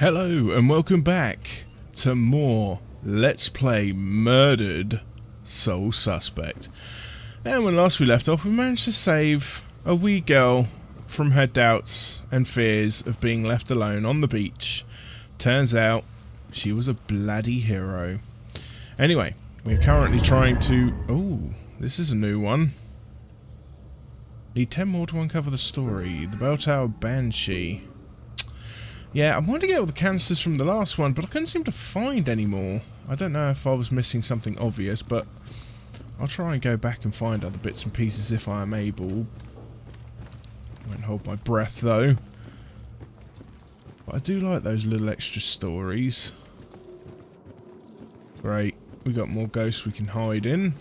Hello and welcome back to more Let's Play Murdered Soul Suspect. And when last we left off, we managed to save a wee girl from her doubts and fears of being left alone on the beach. Turns out she was a bloody hero. Anyway, we're currently trying to... Oh, this is a new one. Need 10 more to uncover the story. The Bell Tower Banshee. Yeah, I wanted to get all the canisters from the last one, but I couldn't seem to find any more. I don't know if I was missing something obvious, but I'll try and go back and find other bits and pieces if I am able. Won't hold my breath, though. But I do like those little extra stories. Great. We got more ghosts we can hide in.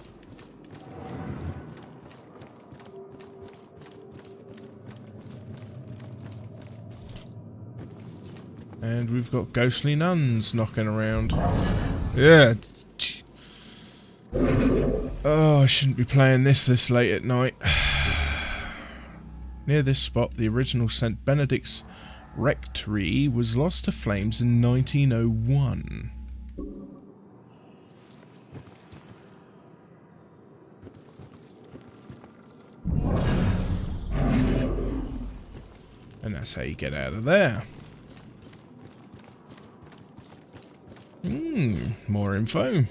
And we've got ghostly nuns knocking around. Yeah. Oh, I shouldn't be playing this late at night. Near this spot, the original St. Benedict's rectory was lost to flames in 1901. And that's how you get out of there. More info.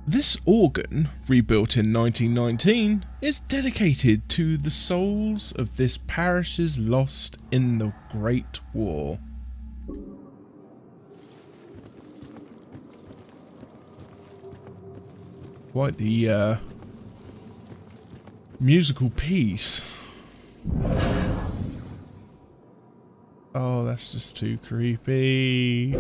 This organ, rebuilt in 1919, is dedicated to the souls of this parish's lost in the Great War. Quite the musical piece. Oh, that's just too creepy.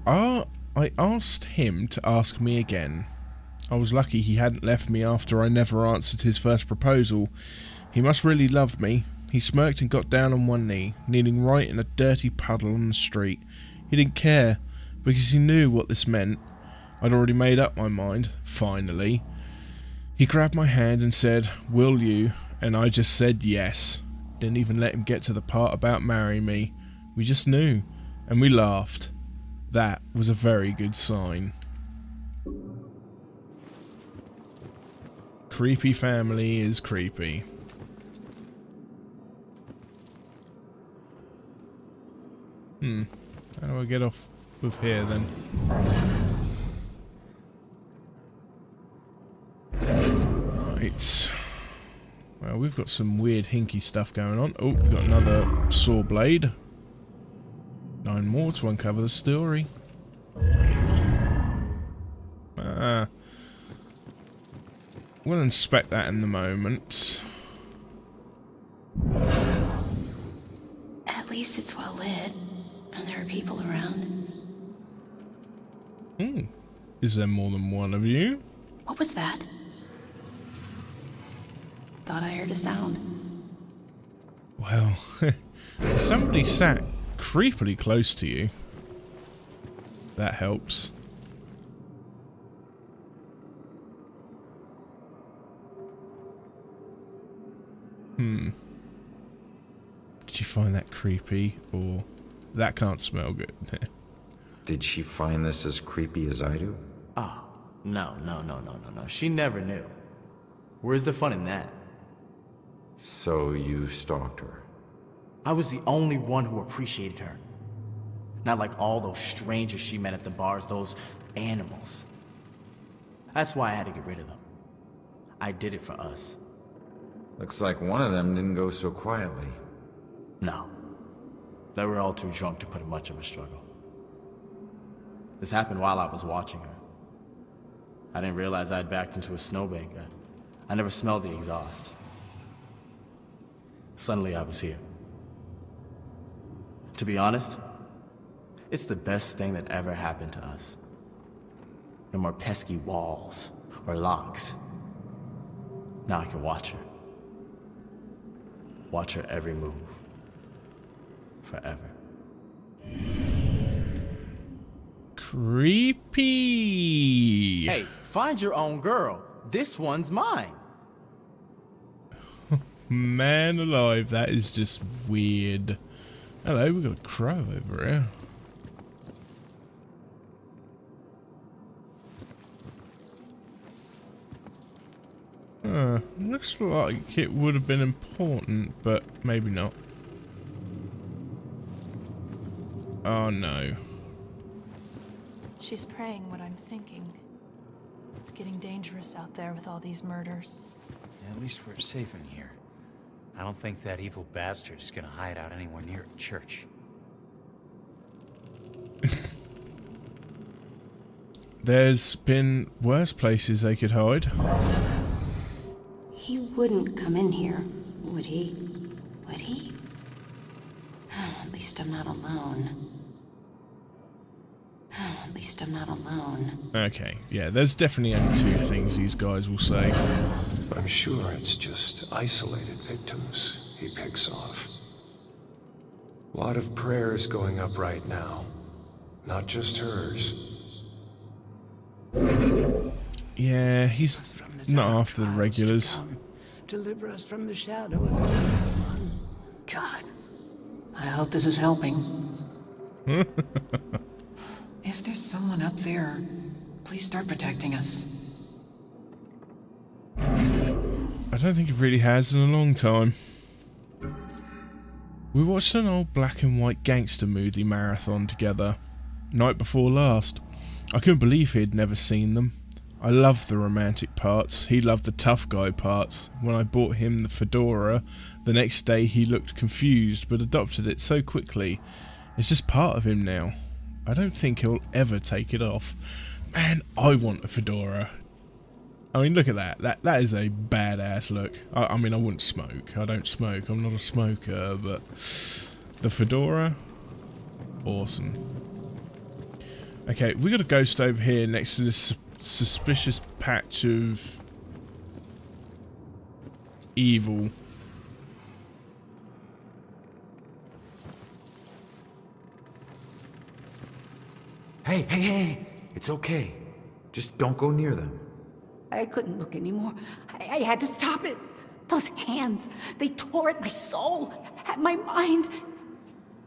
Oh. I asked him to ask me again. I was lucky he hadn't left me after I never answered his first proposal. He must really love me. He smirked and got down on one knee, kneeling right in a dirty puddle on the street. He didn't care, because he knew what this meant. I'd already made up my mind, finally. He grabbed my hand and said, "Will you?" And I just said yes. Didn't even let him get to the part about marrying me. We just knew, and we laughed. That was a very good sign. Creepy family is creepy. How do I get off with here then? Right. Well, we've got some weird hinky stuff going on. Oh, we've got another saw blade. 9 more to uncover the story. We'll inspect that in the moment. At least it's well lit, and there are people around. Is there more than one of you? What was that? Thought I heard a sound. Well, somebody sat creepily close to you. That helps. Did you find that creepy, or that can't smell good? Did she find this as creepy as I do? Oh, no. She never knew. Where's the fun in that? So you stalked her? I was the only one who appreciated her. Not like all those strangers she met at the bars, those animals. That's why I had to get rid of them. I did it for us. Looks like one of them didn't go so quietly. No. They were all too drunk to put in much of a struggle. This happened while I was watching her. I didn't realize I'd backed into a snowbank. I never smelled the exhaust. Suddenly I was here. To be honest, it's the best thing that ever happened to us. No more pesky walls or locks. Now I can watch her. Watch her every move. Forever. Creepy. Hey, find your own girl. This one's mine. Man alive, that is just weird. Hello, we've got a crow over here. Looks like it would have been important, but maybe not. Oh no. She's praying what I'm thinking. It's getting dangerous out there with all these murders. At least we're safe in here. I don't think that evil bastard is gonna hide out anywhere near a church. There's been worse places they could hide. He wouldn't come in here, would he? Would he? At least I'm not alone. At least I'm not alone. Okay, yeah, there's definitely only two things these guys will say. I'm sure it's just isolated victims he picks off. A lot of prayers going up right now. Not just hers. Yeah, he's not after the regulars. Deliver us from the shadow of the evil one. God, I hope this is helping. If there's someone up there, please start protecting us. I don't think it really has in a long time. We watched an old black and white gangster movie marathon together, night before last. I couldn't believe he'd never seen them. I loved the romantic parts, he loved the tough guy parts. When I bought him the fedora, the next day he looked confused but adopted it so quickly. It's just part of him now. I don't think he'll ever take it off. Man, I want a fedora. I mean, look at that. That is a badass look. I mean, I wouldn't smoke. I don't smoke. I'm not a smoker, but the fedora, awesome. Okay, we got a ghost over here next to this suspicious patch of evil. Hey, it's okay. Just don't go near them. I couldn't look anymore. I had to stop it. Those hands, they tore at my soul, at my mind.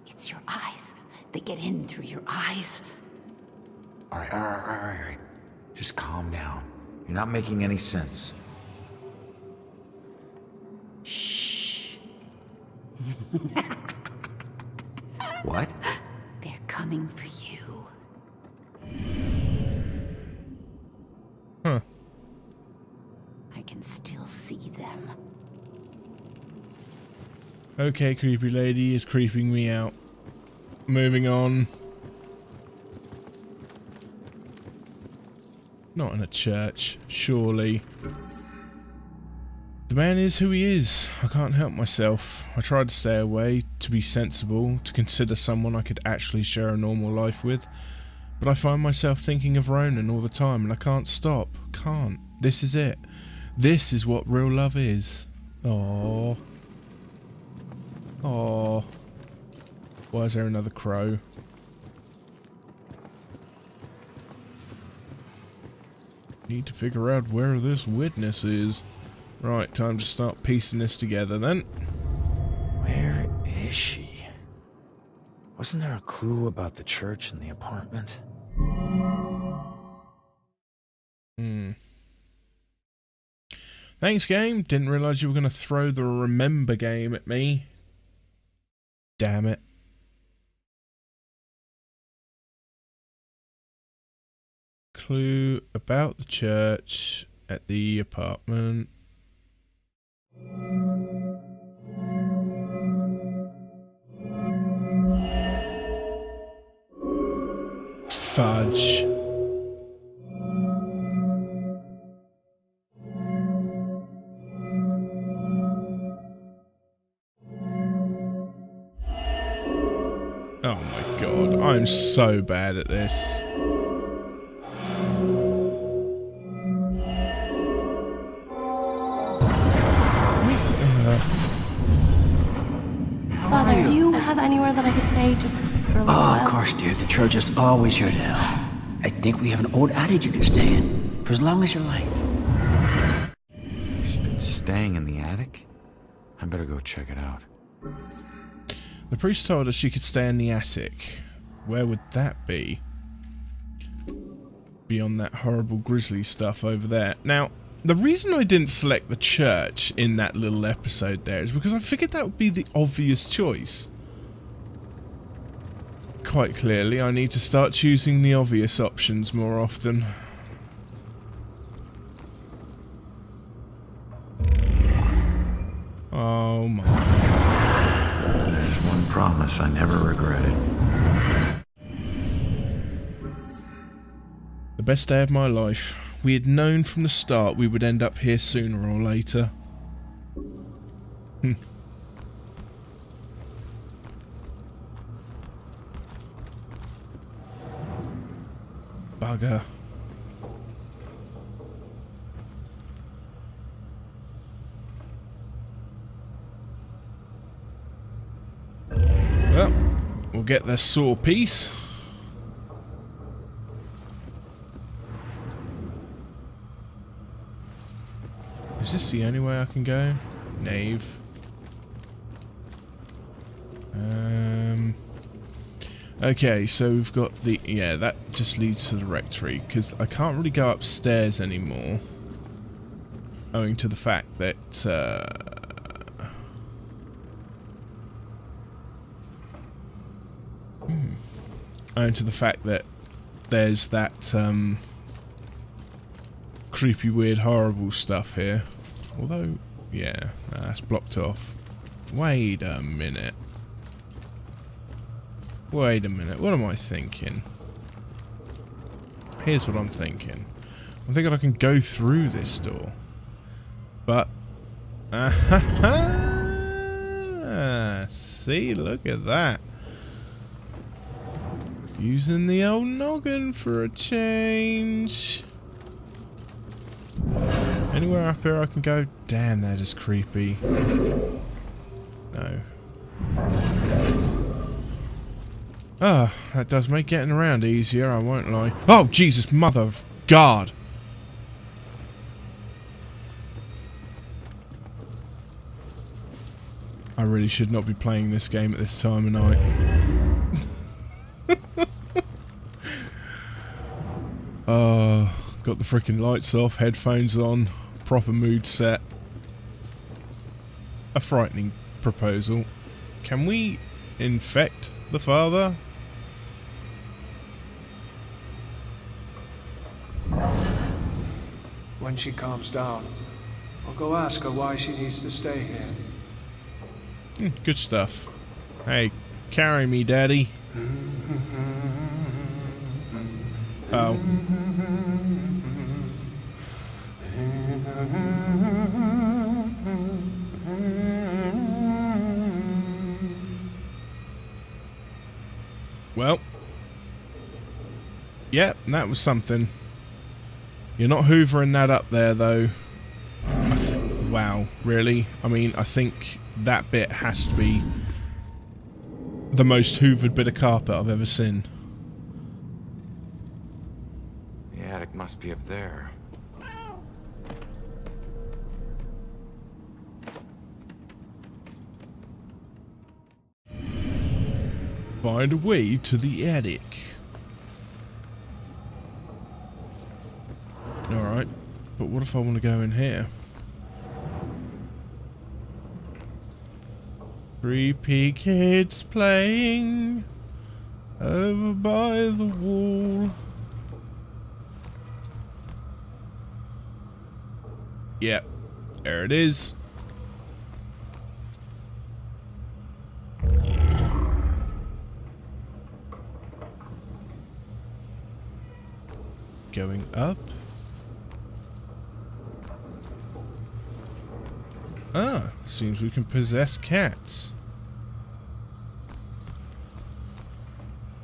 It's your eyes. They get in through your eyes. All right. Just calm down. You're not making any sense. Shh. What? They're coming for you. Huh. I can still see them. Okay, creepy lady is creeping me out. Moving on. Not in a church, surely. The man is who he is. I can't help myself. I tried to stay away, to be sensible, to consider someone I could actually share a normal life with. But I find myself thinking of Ronan all the time and I can't stop. Can't. This is it. This is what real love is. Aww. Aww. Why is there another crow? Need to figure out where this witness is. Right, time to start piecing this together then. Where is she? Wasn't there a clue about the church and the apartment? Thanks, game. Didn't realise you were going to throw the remember game at me. Damn it. Clue about the church at the apartment. Fudge. Oh my god, I'm so bad at this. Father, do you have anywhere that I could stay just for a little while? Of course, dear. The church is always your help. I think we have an old adage you can stay in for as long as you like. She's been staying in the attic? I better go check it out. The priest told us she could stay in the attic. Where would that be? Beyond that horrible grisly stuff over there. Now, the reason I didn't select the church in that little episode there is because I figured that would be the obvious choice. Quite clearly, I need to start choosing the obvious options more often. Oh my. There's one promise I never regretted. The best day of my life. We had known from the start we would end up here sooner or later. Bugger. Well, we'll get this saw piece. Is this the only way I can go? Nave. Okay, so we've got the... Yeah, that just leads to the rectory, because I can't really go upstairs anymore. Owing to the fact that... Owing to the fact that there's that... creepy, weird, horrible stuff here. Although, yeah, no, that's blocked off. Wait a minute. Wait a minute, what am I thinking? Here's what I'm thinking. I'm thinking I can go through this door. But... See, look at that. Using the old noggin for a change. Anywhere up here I can go? Damn, that is creepy. No. Ah, that does make getting around easier, I won't lie. Oh, Jesus, mother of God! I really should not be playing this game at this time of night. Got the freaking lights off, headphones on, proper mood set. A frightening proposal. Can we infect the father? When she calms down, I'll go ask her why she needs to stay here. Good stuff. Hey, carry me, Daddy. Oh. Well. Yep, that was something. You're not hoovering that up there, though. Wow, really? I mean, I think that bit has to be the most hoovered bit of carpet I've ever seen. The attic must be up there. Find a way to the attic. Alright, but what if I want to go in here? Creepy kids playing over by the wall. Yep, there it is. Going up. Ah, seems we can possess cats.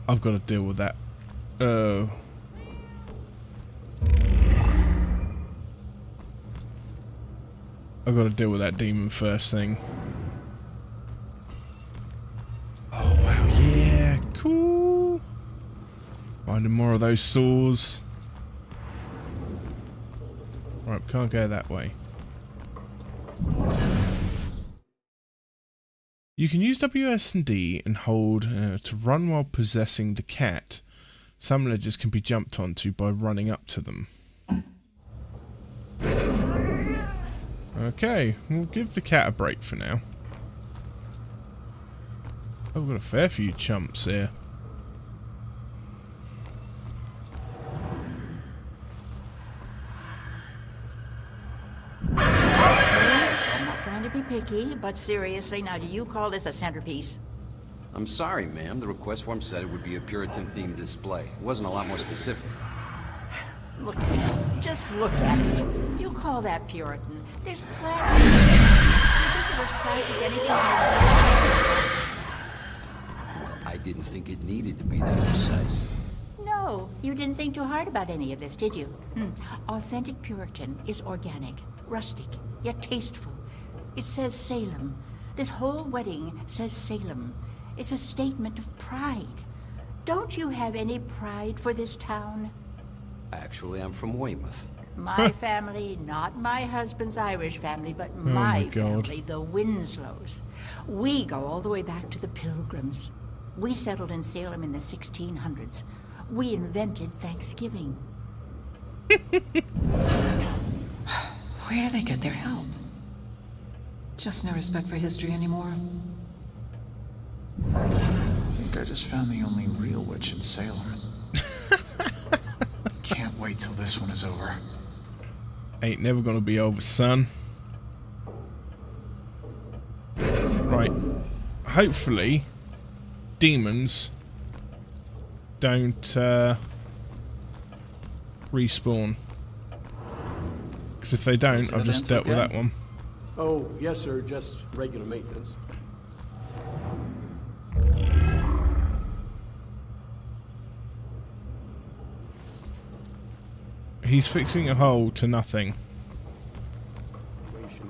I've got to deal with that. Oh. I've got to deal with that demon first thing. Oh, wow, yeah, cool. Finding more of of those saws. Right, can't go that way. You can use WSD and hold to run while possessing the cat. Some ledges can be jumped onto by running up to them. Okay, we'll give the cat a break for now. Oh, we've got a fair few chumps here. I'm not trying to be picky, but seriously, now do you call this a centerpiece? I'm sorry, ma'am. The request form said it would be a Puritan-themed display. It wasn't a lot more specific. Look at it. Just look at it. You call that Puritan. There's plastic. You think it was plastic anything else? Well, I didn't think it needed to be that precise. No, you didn't think too hard about any of this, did you? Authentic Puritan is organic, rustic, yet tasteful. It says Salem. This whole wedding says Salem. It's a statement of pride. Don't you have any pride for this town? Actually, I'm from Weymouth. My family, not my husband's Irish family, but my family, the Winslows. We go all the way back to the Pilgrims. We settled in Salem in the 1600s. We invented Thanksgiving. Where do they get their help? Just no respect for history anymore. I think I just found the only real witch in Salem. Can't wait till this one is over. Ain't never gonna be over, son. Right. Hopefully, demons don't respawn. Because if they don't, I've just dealt with that one. Oh, yes, sir. Just regular maintenance. He's fixing a hole to nothing.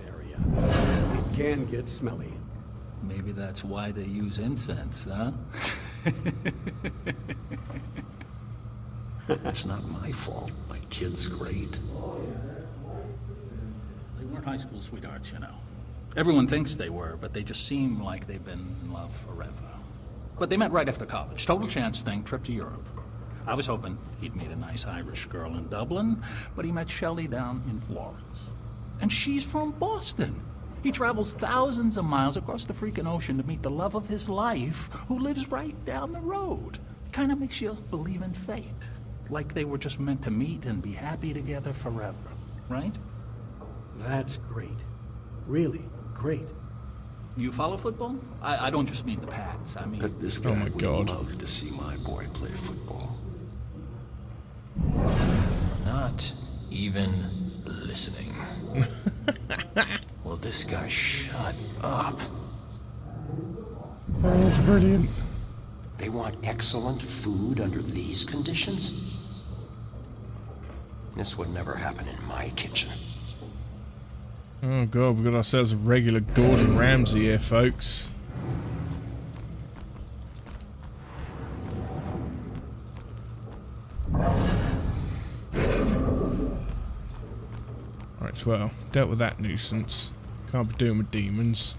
Area. It can get smelly. Maybe that's why they use incense, huh? It's not my fault. My kid's great. They weren't high school sweethearts, you know. Everyone thinks they were, but they just seem like they've been in love forever. But they met right after college. Total chance thing, trip to Europe. I was hoping he'd meet a nice Irish girl in Dublin, but he met Shelley down in Florence. And she's from Boston. He travels thousands of miles across the freaking ocean to meet the love of his life, who lives right down the road. Kind of makes you believe in fate. Like they were just meant to meet and be happy together forever, right? That's great. Really great. You follow football? I don't just mean the Pats, I mean... But this guy would love to see my boy play football. Not even listening. Will this guy shut up? Oh, that's brilliant. They want excellent food under these conditions? This would never happen in my kitchen. Oh god, we've got ourselves a regular Gordon Ramsay here, folks. Right, well, dealt with that nuisance. Can't be doing with demons.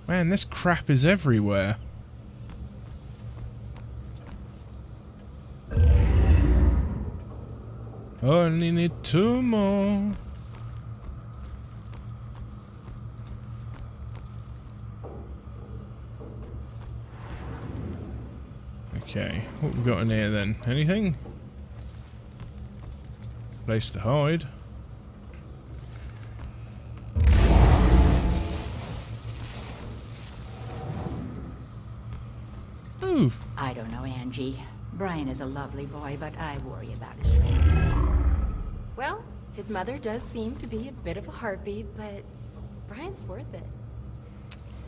Man, this crap is everywhere. Only need 2 more. Okay, what we got in here then? Anything? Place to hide. Ooh. I don't know, Angie. Brian is a lovely boy, but I worry about his family. Well, his mother does seem to be a bit of a heartbeat, but Brian's worth it.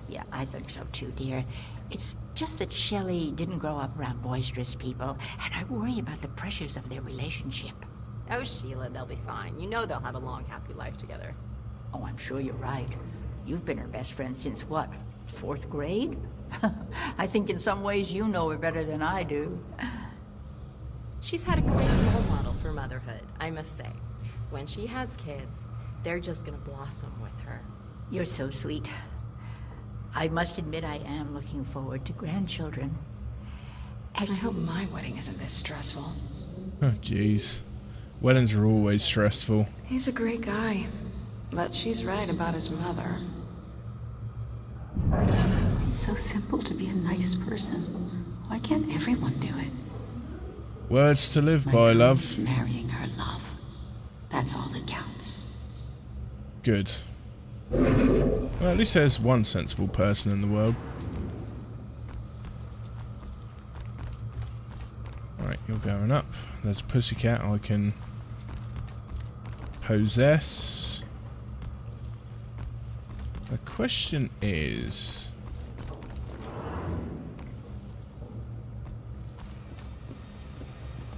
Yeah, I think so too, dear. It's just that Shelley didn't grow up around boisterous people, and I worry about the pressures of their relationship. Oh, Sheila, they'll be fine. You know they'll have a long, happy life together. Oh, I'm sure you're right. You've been her best friend since what? 4th grade? I think in some ways you know her better than I do. She's had a great role model for motherhood, I must say. When she has kids, they're just gonna blossom with her. You're so sweet. I must admit I am looking forward to grandchildren. I hope my wedding isn't this stressful. Oh, jeez. Weddings are always stressful. He's a great guy, but she's right about his mother. It's so simple to be a nice person. Why can't everyone do it? Words to live by, love. Marrying her love. That's all that counts. Good. Well, at least there's one sensible person in the world. Right, you're going up. There's a pussycat I can possess. The question is...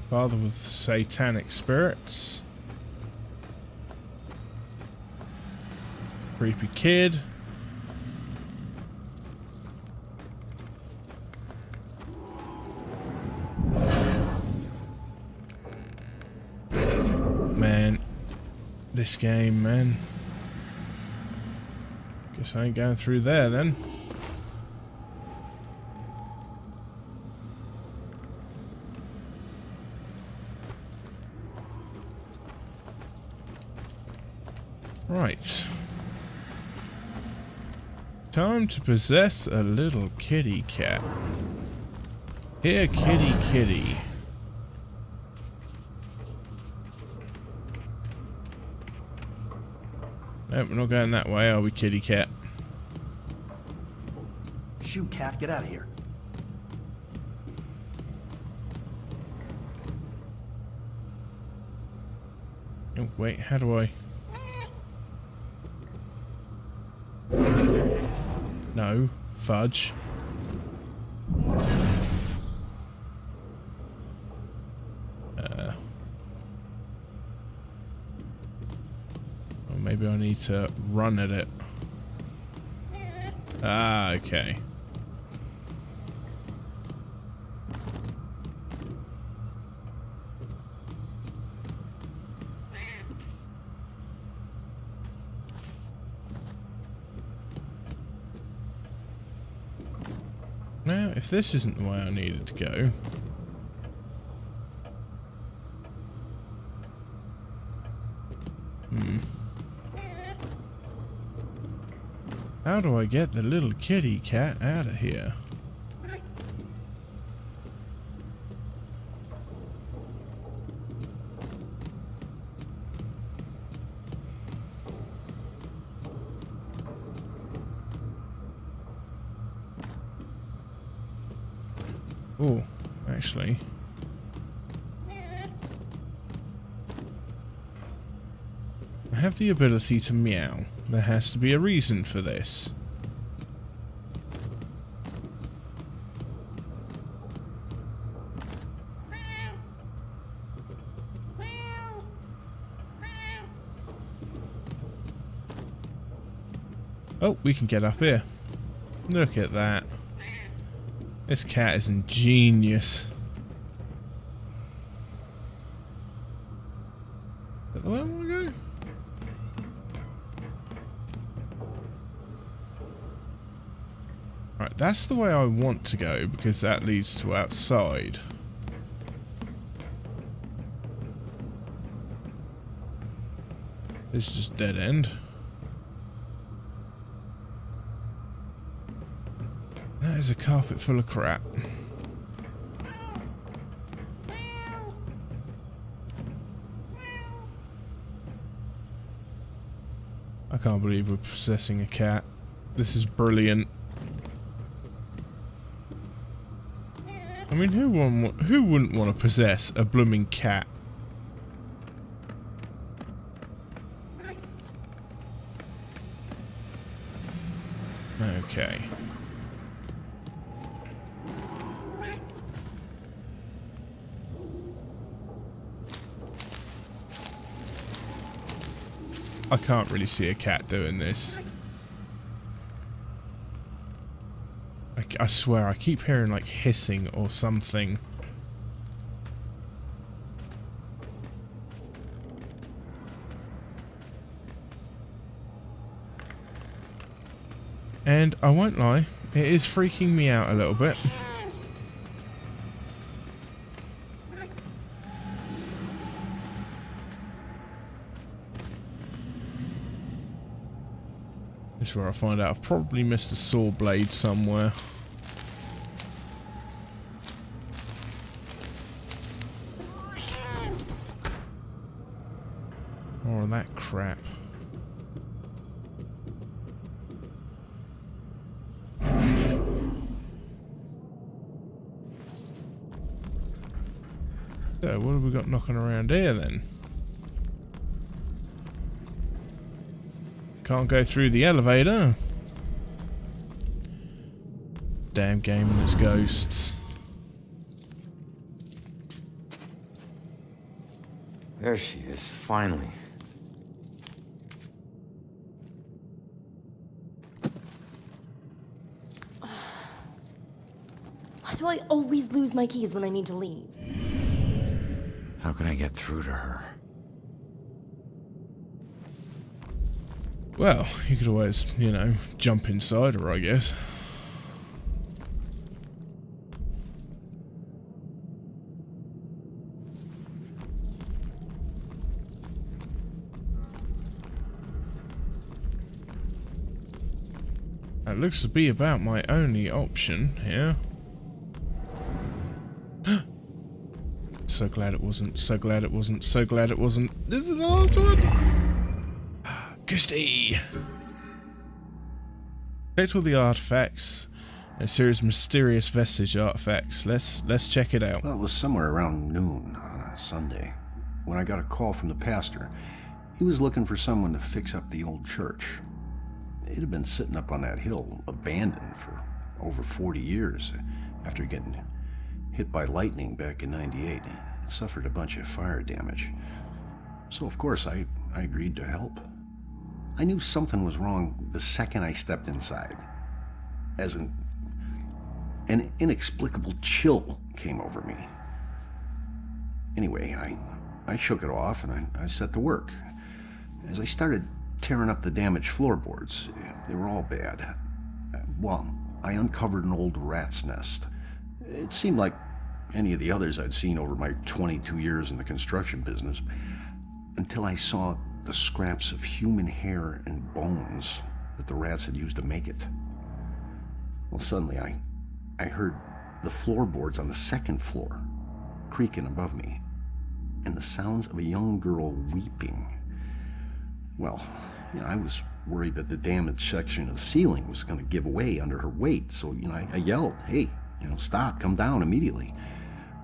Father with satanic spirits. Creepy kid. Man, this game, man. Guess I ain't going through there then. Right. Time to possess a little kitty cat. Here, kitty, kitty. Nope, we're not going that way, are we, kitty cat? Shoo, cat, get out of here. Oh, wait, how do I... No, fudge. Or maybe I need to run at it. Ah, okay. Now, if this isn't the way I needed to go... How do I get the little kitty cat out of here? Oh, actually. I have the ability to meow. There has to be a reason for this. Oh, we can get up here. Look at that. This cat is ingenious. Is that the way I want to go? Right, that's the way I want to go because that leads to outside. This is just dead end. That is a carpet full of crap. I can't believe we're possessing a cat. This is brilliant. I mean, who wouldn't want to possess a blooming cat? Okay. I can't really see a cat doing this. I swear, I keep hearing like hissing or something. And I won't lie, it is freaking me out a little bit. This is where I find out I've probably missed a saw blade somewhere. More of that crap. So, what have we got knocking around here then? Can't go through the elevator. Damn game and there's ghosts. There she is, finally. Why do I always lose my keys when I need to leave? How can I get through to her? Well, you could always, you know, jump inside her, I guess. That looks to be about my only option here. So glad it wasn't, so glad it wasn't, so glad it wasn't. This is the last one! Kirsty! Collect all the artifacts. A series of mysterious vestige artifacts. Let's check it out. Well, it was somewhere around noon on a Sunday when I got a call from the pastor. He was looking for someone to fix up the old church. It had been sitting up on that hill, abandoned for over 40 years. After getting hit by lightning back in '98, it suffered a bunch of fire damage. So of course I agreed to help. I knew something was wrong the second I stepped inside, as an inexplicable chill came over me. Anyway, I shook it off and I set to work. As I started tearing up the damaged floorboards, they were all bad. Well, I uncovered an old rat's nest. It seemed like any of the others I'd seen over my 22 years in the construction business, until I saw the scraps of human hair and bones that the rats had used to make it. Well, suddenly I heard the floorboards on the second floor creaking above me, and the sounds of a young girl weeping. Well, you know, I was worried that the damaged section of the ceiling was going to give way under her weight, so, you know, I yelled, "Hey, you know, stop, come down immediately."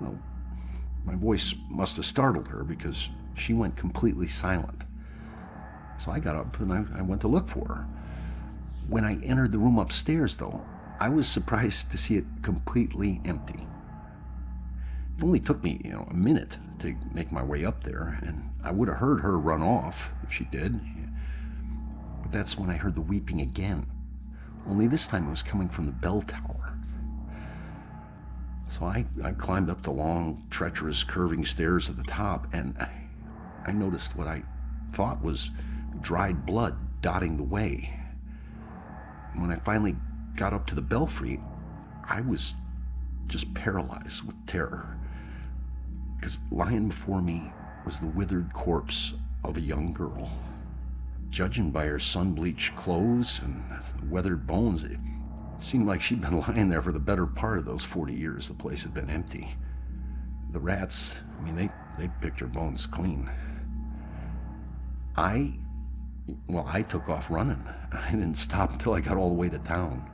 Well, my voice must have startled her because she went completely silent. So I got up and I went to look for her. When I entered the room upstairs, though, I was surprised to see it completely empty. It only took me, you know, a minute to make my way up there, and I would have heard her run off if she did. But that's when I heard the weeping again. Only this time it was coming from the bell tower. So I climbed up the long, treacherous, curving stairs at the top, and I noticed what I thought was dried blood dotting the way. When I finally got up to the belfry, I was just paralyzed with terror, because lying before me was the withered corpse of a young girl. Judging by her sun-bleached clothes and weathered bones, it seemed like she'd been lying there for the better part of those 40 years the place had been empty. The rats, I mean, they picked her bones clean. I took off running. I didn't stop until I got all the way to town.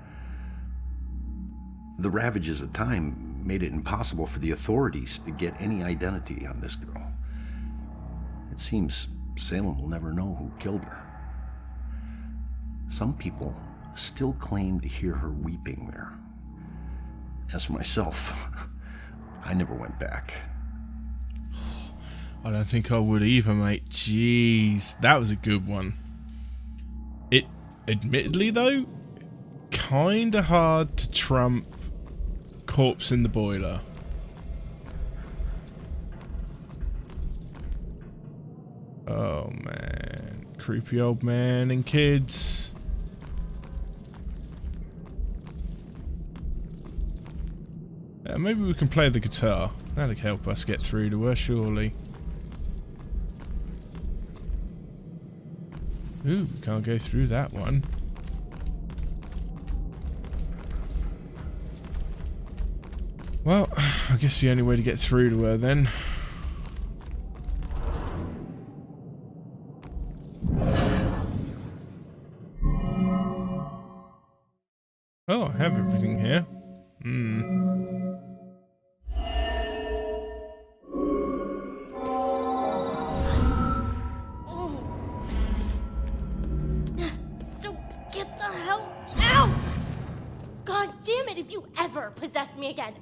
The ravages of time made it impossible for the authorities to get any identity on this girl. It seems Salem will never know who killed her. Some people still claim to hear her weeping there. As for myself, I never went back. I don't think I would either, mate. Jeez, that was a good one. It, admittedly though, kinda hard to trump corpse in the boiler. Oh man, creepy old man and kids. Maybe we can play the guitar. That'll help us get through to her, surely. Ooh, we can't go through that one. Well, I guess the only way to get through to her then. Oh, I have everything here. So get the hell out! God damn it, if you ever possess me again,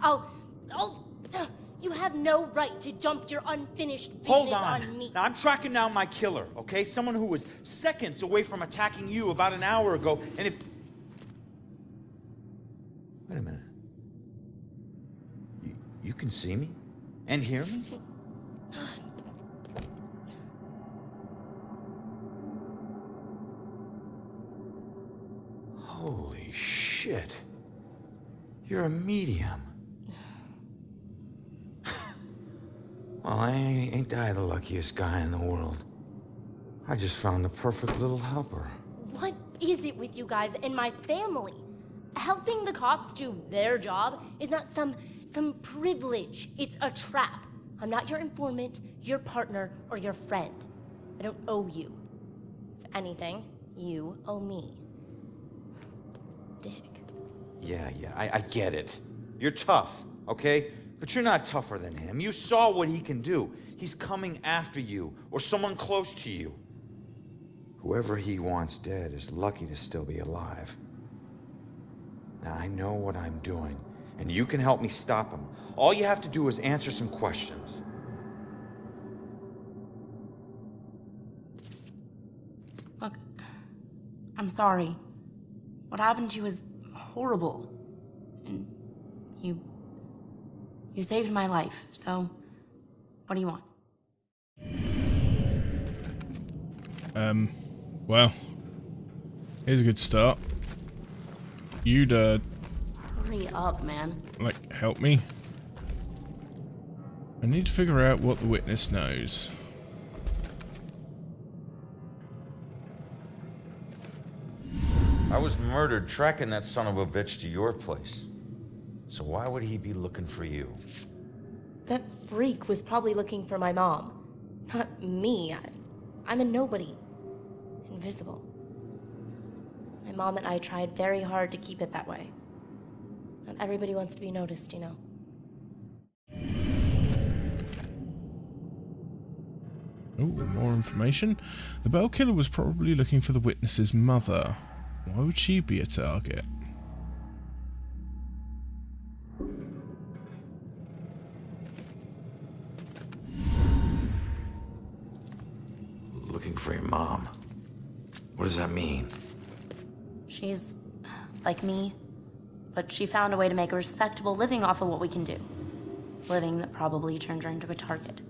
you have no right to dump your unfinished business Hold on me. Now, I'm tracking down my killer, okay? Someone who was seconds away from attacking you about an hour ago, and if... Wait a minute. You can see me? And hear me? Holy shit. You're a medium. Well, ain't I the luckiest guy in the world? I just found the perfect little helper. What is it with you guys and my family? Helping the cops do their job is not some privilege. It's a trap. I'm not your informant, your partner, or your friend. I don't owe you. If anything, you owe me. Dick. Yeah, I get it. You're tough, okay? But you're not tougher than him. You saw what he can do. He's coming after you, or someone close to you. Whoever he wants dead is lucky to still be alive. Now, I know what I'm doing, and you can help me stop him. All you have to do is answer some questions. Look, I'm sorry. What happened to you is horrible. And you saved my life, so what do you want? Well, here's a good start. You'd, Hurry up, man. like, help me? I need to figure out what the witness knows. I was murdered tracking that son of a bitch to your place. So why would he be looking for you? That freak was probably looking for my mom. Not me. I'm a nobody. Invisible. My mom and I tried very hard to keep it that way. Not everybody wants to be noticed, you know. Oh, more information. The bell killer was probably looking for the witness's mother. Why would she be a target? Looking for your mom. What does that mean? She's like me, but she found a way to make a respectable living off of what we can do. Living that probably turned her into a target.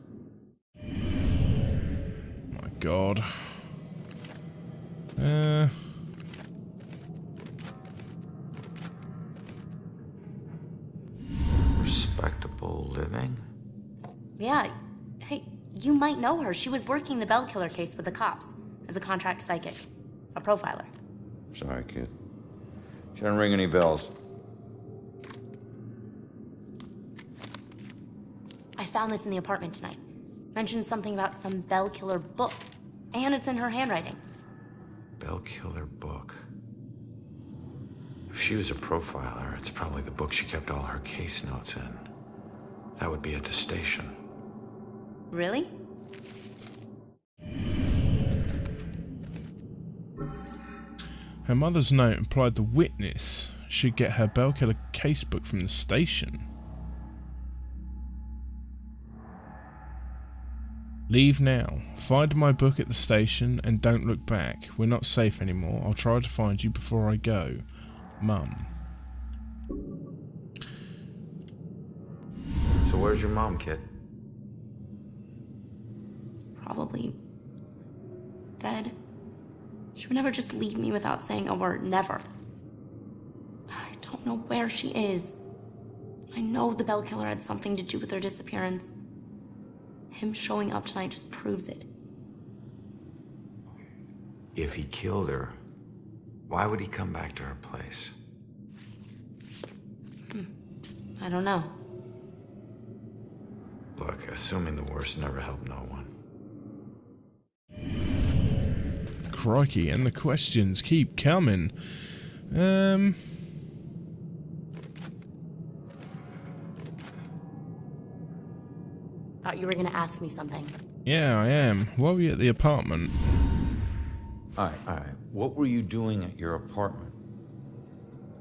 My God. Respectable living? Yeah. Hey, you might know her. She was working the Bell Killer case with the cops as a contract psychic. A profiler. Sorry, kid. She doesn't ring any bells. I found this in the apartment tonight. Mentioned something about some Bell Killer book. And it's in her handwriting. Bell Killer book. If she was a profiler, it's probably the book she kept all her case notes in. That would be at the station. Really? Her mother's note implied the witness should get her Bell Killer casebook from the station. Leave now. Find my book at the station and don't look back. We're not safe anymore. I'll try to find you before I go. mum. So where's your mom, kid? Probably dead. She would never just leave me without saying a word. Never. I don't know where she is. I know the Bell Killer had something to do with her disappearance. Him showing up tonight just proves it. If he killed her, why would he come back to her place? I don't know. Look, assuming the worst never helped no one. Crikey, and the questions keep coming. Thought you were gonna ask me something. Yeah, I am. Why were you at the apartment? Alright. What were you doing at your apartment?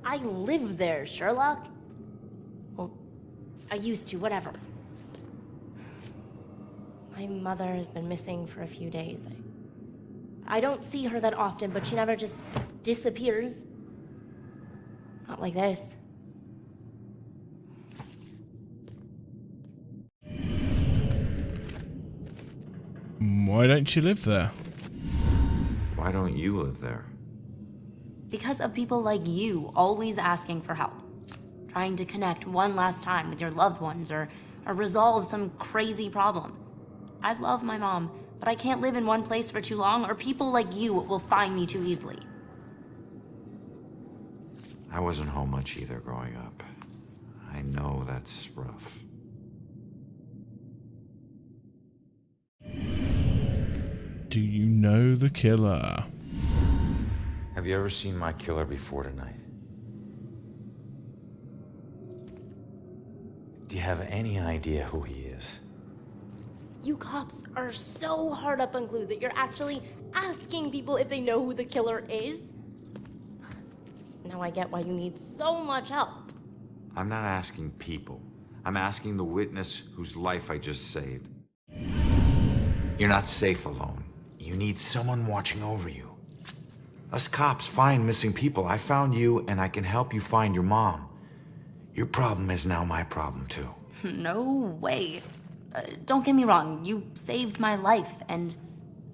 I live there, Sherlock. Well, I used to, whatever. My mother has been missing for a few days. I don't see her that often, but she never just disappears. Not like this. Why don't you live there? Why don't you live there? Because of people like you always asking for help. Trying to connect one last time with your loved ones or resolve some crazy problem. I love my mom, but I can't live in one place for too long or people like you will find me too easily. I wasn't home much either growing up. I know that's rough. Do you know the killer? Have you ever seen my killer before tonight? Do you have any idea who he is? You cops are so hard up on clues that you're actually asking people if they know who the killer is. Now I get why you need so much help. I'm not asking people. I'm asking the witness whose life I just saved. You're not safe alone. You need someone watching over you. Us cops find missing people. I found you, and I can help you find your mom. Your problem is now my problem, too. No way. Don't get me wrong, you saved my life, and...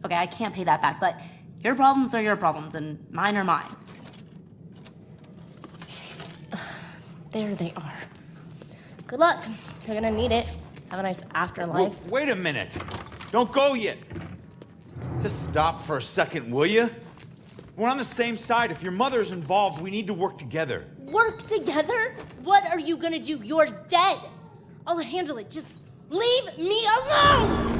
Okay, I can't pay that back, but your problems are your problems, and mine are mine. There they are. Good luck. You're gonna need it. Have a nice afterlife. Whoa, wait a minute. Don't go yet. Just stop for a second, will you? We're on the same side. If your mother's involved, we need to work together. Work together? What are you gonna do? You're dead. I'll handle it. Just leave me alone!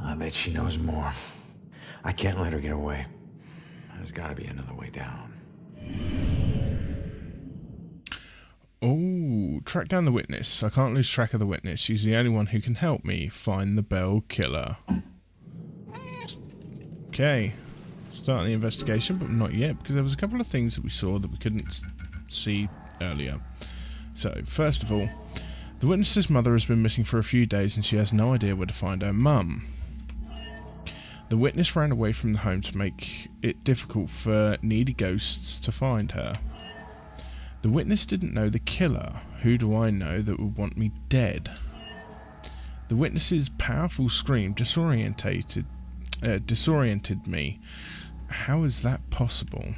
I bet she knows more. I can't let her get away. There's gotta be another way down. Oh, track down the witness. I can't lose track of the witness. She's the only one who can help me find the Bell Killer. Okay. Starting the investigation, but not yet, because there was a couple of things that we saw that we couldn't see earlier. So, first of all, the witness's mother has been missing for a few days and she has no idea where to find her mum. The witness ran away from the home to make it difficult for needy ghosts to find her. The witness didn't know the killer. Who do I know that would want me dead? The witness's powerful scream disoriented me. How is that possible?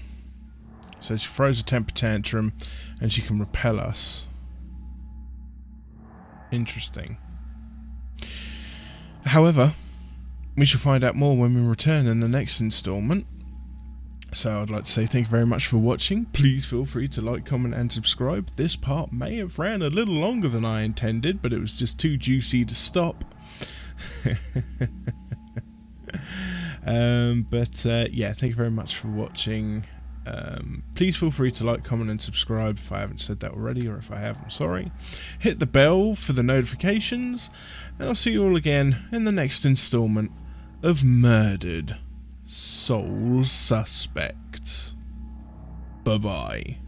So she throws a temper tantrum and she can repel us. Interesting. However, we shall find out more when we return in the next installment. So I'd like to say thank you very much for watching. Please feel free to like, comment and subscribe. This part may have ran a little longer than I intended, but it was just too juicy to stop. Yeah, thank you very much for watching. Please feel free to like, comment and subscribe if I haven't said that already, or if I have, I'm sorry. Hit the bell for the notifications, and I'll see you all again in the next installment of Murdered Soul Suspect. Bye-bye.